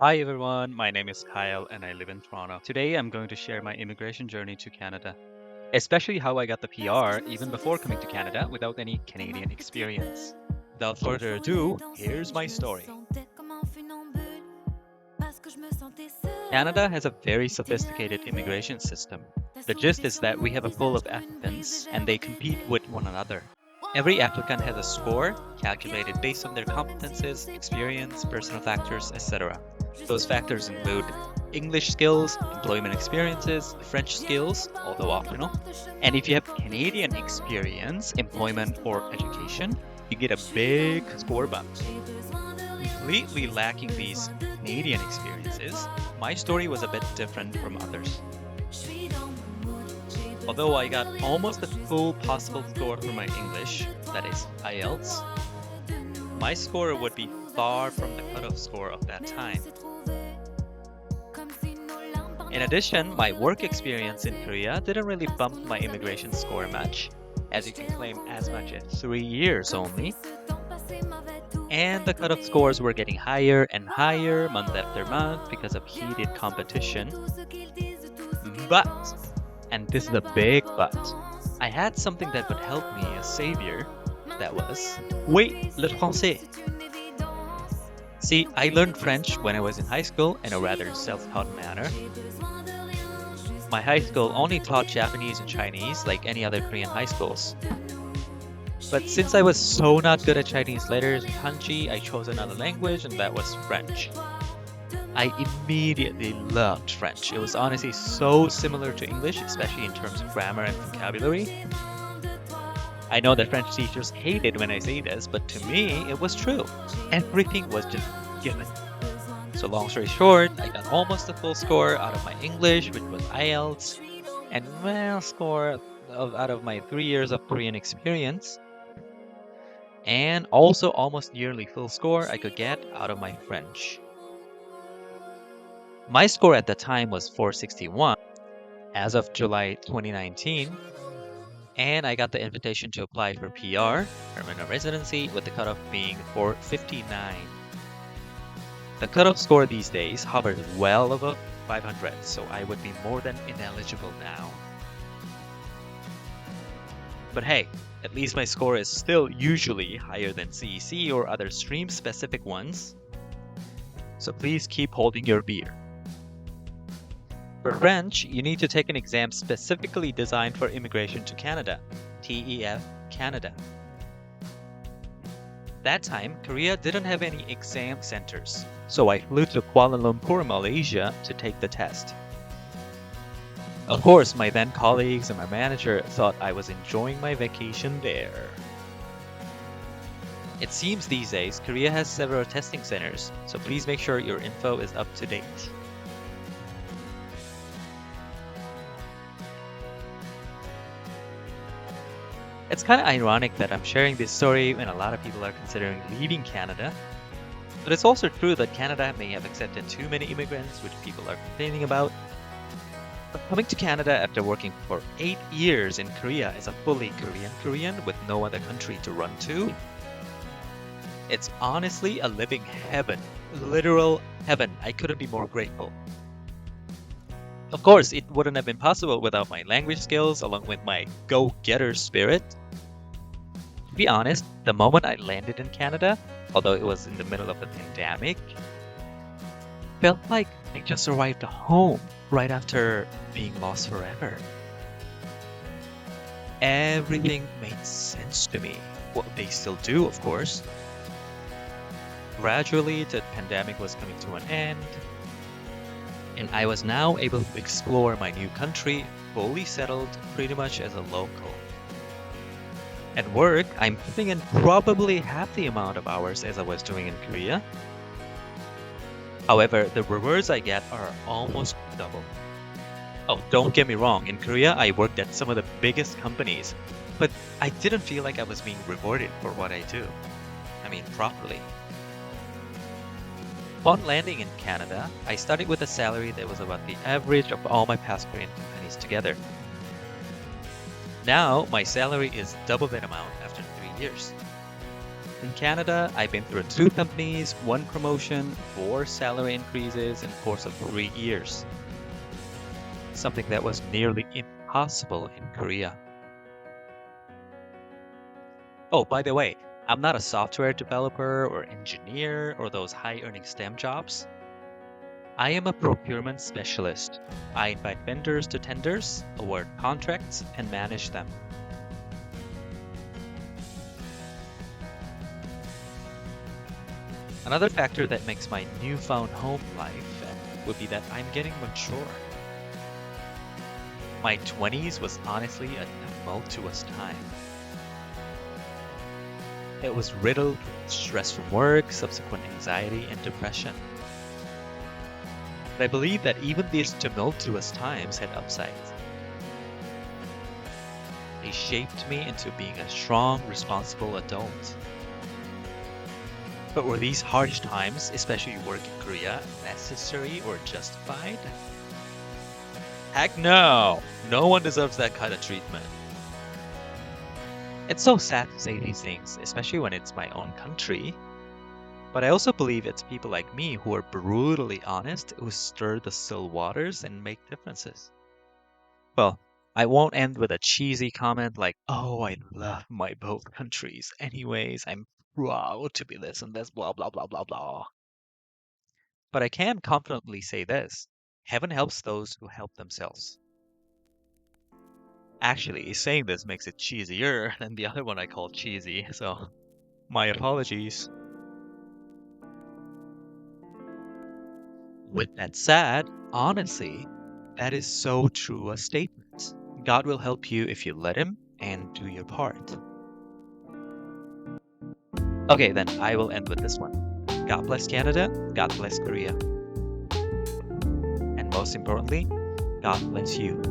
Hi everyone, my name is Kyle and I live in Toronto. Today I'm going to share my immigration journey to Canada, especially how I got the PR even before coming to Canada without any Canadian experience. Without further ado, here's my story. Canada has a very sophisticated immigration system. The gist is that we have a pool of applicants and they compete with one another. Every applicant has a score calculated based on their competences, experience, personal factors, etc. Those factors include English skills, employment experiences, French skills, although optional, and if you have Canadian experience, employment, or education, you get a big score bump. Completely lacking these Canadian experiences, my story was a bit different from others. Although I got almost the full possible score for my English, that is IELTS, my score would be far from the cutoff score of that time. In addition, my work experience in Korea didn't really bump my immigration score much, as you can claim as much as 3 years only. And the cutoff scores were getting higher and higher month after month because of heated competition. But, and this is a big but, I had something that would help me, a savior, that was, oui, le français. See, I learned French when I was in high school in a rather self-taught manner. My high school only taught Japanese and Chinese like any other Korean high schools. But since I was so not good at Chinese letters and kanji, I chose another language and that was French. I immediately loved French. It was honestly so similar to English, especially in terms of grammar and vocabulary. I know that French teachers hate it when I say this, but to me, it was true. Everything was just given. So long story short, I got almost the full score out of my English, which was IELTS, and well score out of my 3 years of Korean experience. And also almost nearly full score I could get out of my French. My score at the time was 461 as of July 2019, and I got the invitation to apply for PR, permanent residency, with the cutoff being 459. The cutoff score these days hovers well above 500, so I would be more than ineligible now. But hey, at least my score is still usually higher than CEC or other stream-specific ones, so please keep holding your beer. For French, you need to take an exam specifically designed for immigration to Canada, TEF Canada. That time, Korea didn't have any exam centers, so I flew to Kuala Lumpur, Malaysia to take the test. Of course, my then colleagues and my manager thought I was enjoying my vacation there. It seems these days Korea has several testing centers, so please make sure your info is up to date. It's kind of ironic that I'm sharing this story when a lot of people are considering leaving Canada. But it's also true that Canada may have accepted too many immigrants, which people are complaining about. But coming to Canada after working for 8 years in Korea as a fully Korean with no other country to run to, it's honestly a living heaven. Literal heaven. I couldn't be more grateful. Of course, it wouldn't have been possible without my language skills along with my go-getter spirit. To be honest, the moment I landed in Canada, although it was in the middle of the pandemic, felt like I just arrived home right after being lost forever. Everything made sense to me. Well, they still do, of course. Gradually, the pandemic was coming to an end, and I was now able to explore my new country, fully settled pretty much as a local. At work, I'm putting in probably half the amount of hours as I was doing in Korea. However, the rewards I get are almost double. Oh, don't get me wrong, in Korea I worked at some of the biggest companies, but I didn't feel like I was being rewarded for what I do. I mean, properly. Upon landing in Canada, I started with a salary that was about the average of all my past Korean companies together. Now, my salary is double that amount after 3 years. In Canada, I've been through 2 companies, 1 promotion, 4 salary increases in the course of 3 years. Something that was nearly impossible in Korea. Oh, by the way, I'm not a software developer or engineer or those high-earning STEM jobs. I am a procurement specialist. I invite vendors to tenders, award contracts, and manage them. Another factor that makes my newfound home life would be that I'm getting mature. My 20s was honestly a tumultuous time. It was riddled with stress from work, subsequent anxiety, and depression. But I believe that even these tumultuous times had upsides. They shaped me into being a strong, responsible adult. But were these harsh times, especially work in Korea, necessary or justified? Heck no! No one deserves that kind of treatment. It's so sad to say these things, especially when it's my own country. But I also believe it's people like me who are brutally honest who stir the still waters and make differences. Well, I won't end with a cheesy comment like, oh, I love my both countries. Anyways, I'm proud to be this and this, blah, blah, blah, blah, blah. But I can confidently say this: heaven helps those who help themselves. Actually, saying this makes it cheesier than the other one I called cheesy, so my apologies. With that said, honestly, that is so true a statement. God will help you if you let Him and do your part. Okay, then I will end with this one. God bless Canada, God bless Korea. And most importantly, God bless you.